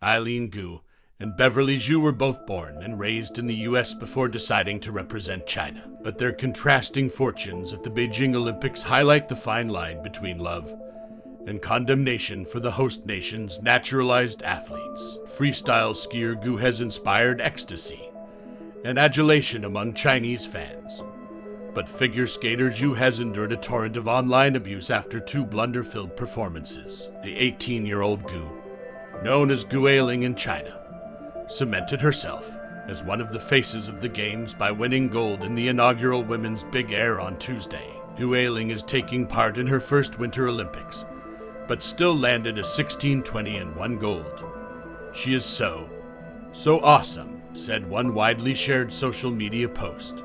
Eileen Gu and Beverly Zhu were both born and raised in the US before deciding to represent China. But their contrasting fortunes at the Beijing Olympics highlight the fine line between love and condemnation for the host nation's naturalized athletes. Freestyle skier Gu has inspired ecstasy and adulation among Chinese fans. But figure skater Zhu has endured a torrent of online abuse after two blunder-filled performances. The 18-year-old Gu, known as Gu Eiling in China, cemented herself as one of the faces of the Games by winning gold in the inaugural Women's Big Air on Tuesday. Gu Eiling is taking part in her first Winter Olympics, but still landed a 16-20 and won gold. She is so awesome, said one widely shared social media post,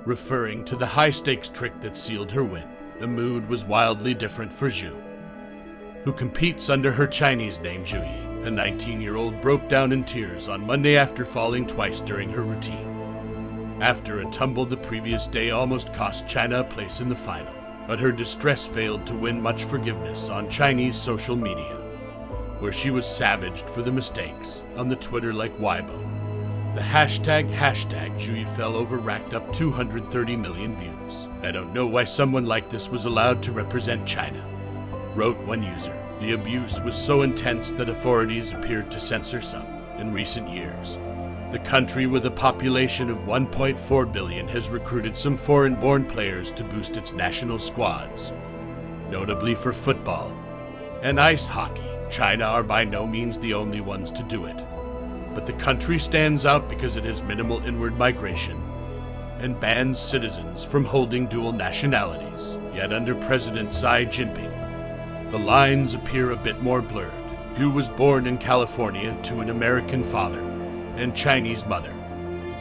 referring to the high-stakes trick that sealed her win. The mood was wildly different for Zhu, who competes under her Chinese name Zhu Yi. The 19-year-old broke down in tears on Monday after falling twice during her routine. After a tumble the previous day almost cost China a place in the final, but her distress failed to win much forgiveness on Chinese social media, where she was savaged for the mistakes on the Twitter like Weibo. The hashtag Zhu Yi fell over racked up 230 million views. I don't know why someone like this was allowed to represent China, wrote one user. The abuse was so intense that authorities appeared to censor some. In recent years, the country with a population of 1.4 billion has recruited some foreign-born players to boost its national squads, notably for football and ice hockey. China are by no means the only ones to do it, but the country stands out because it has minimal inward migration and bans citizens from holding dual nationalities. Yet under President Xi Jinping, the lines appear a bit more blurred. Gu was born in California to an American father and Chinese mother,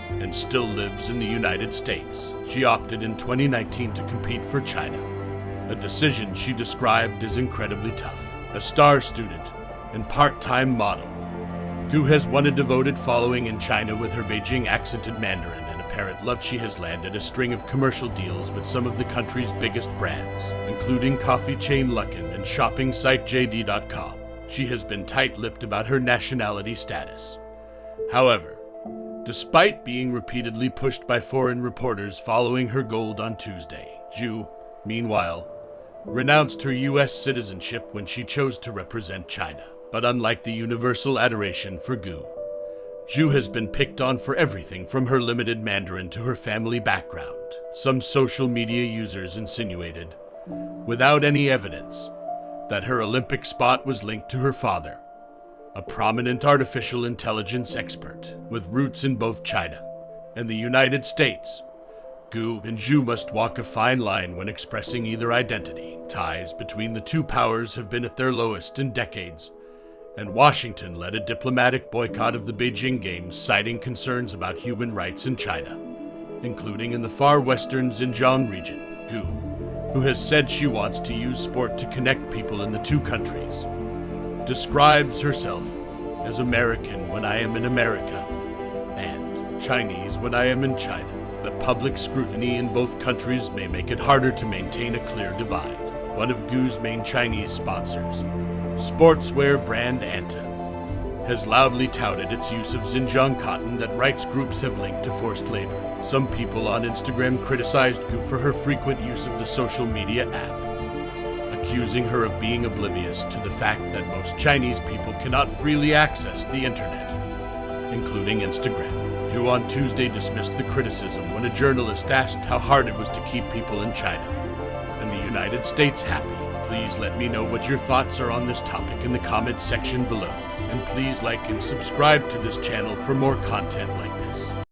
and still lives in the United States. She opted in 2019 to compete for China, a decision she described as incredibly tough. A star student and part-time model, Gu has won a devoted following in China with her Beijing accented Mandarin and apparent love. She has landed a string of commercial deals with some of the country's biggest brands, including coffee chain Luckin and shopping site JD.com. She has been tight-lipped about her nationality status. However, despite being repeatedly pushed by foreign reporters following her gold on Tuesday, Zhu, meanwhile, renounced her US citizenship when she chose to represent China. But unlike the universal adoration for Gu, Zhu has been picked on for everything from her limited Mandarin to her family background. Some social media users insinuated, without any evidence, that her Olympic spot was linked to her father, a prominent artificial intelligence expert with roots in both China and the United States. Gu and Zhu must walk a fine line when expressing either identity. Ties between the two powers have been at their lowest in decades, and Washington led a diplomatic boycott of the Beijing Games, citing concerns about human rights in China, including in the far western Xinjiang region. Gu, who has said she wants to use sport to connect people in the two countries, describes herself as American when I am in America and Chinese when I am in China. But public scrutiny in both countries may make it harder to maintain a clear divide. One of Gu's main Chinese sponsors, sportswear brand Anta, has loudly touted its use of Xinjiang cotton that rights groups have linked to forced labor. Some people on Instagram criticized Gu for her frequent use of the social media app, accusing her of being oblivious to the fact that most Chinese people cannot freely access the internet, including Instagram. Gu on Tuesday dismissed the criticism when a journalist asked how hard it was to keep people in China and the United States happy. Please let me know what your thoughts are on this topic in the comments section below. And please like and subscribe to this channel for more content like this.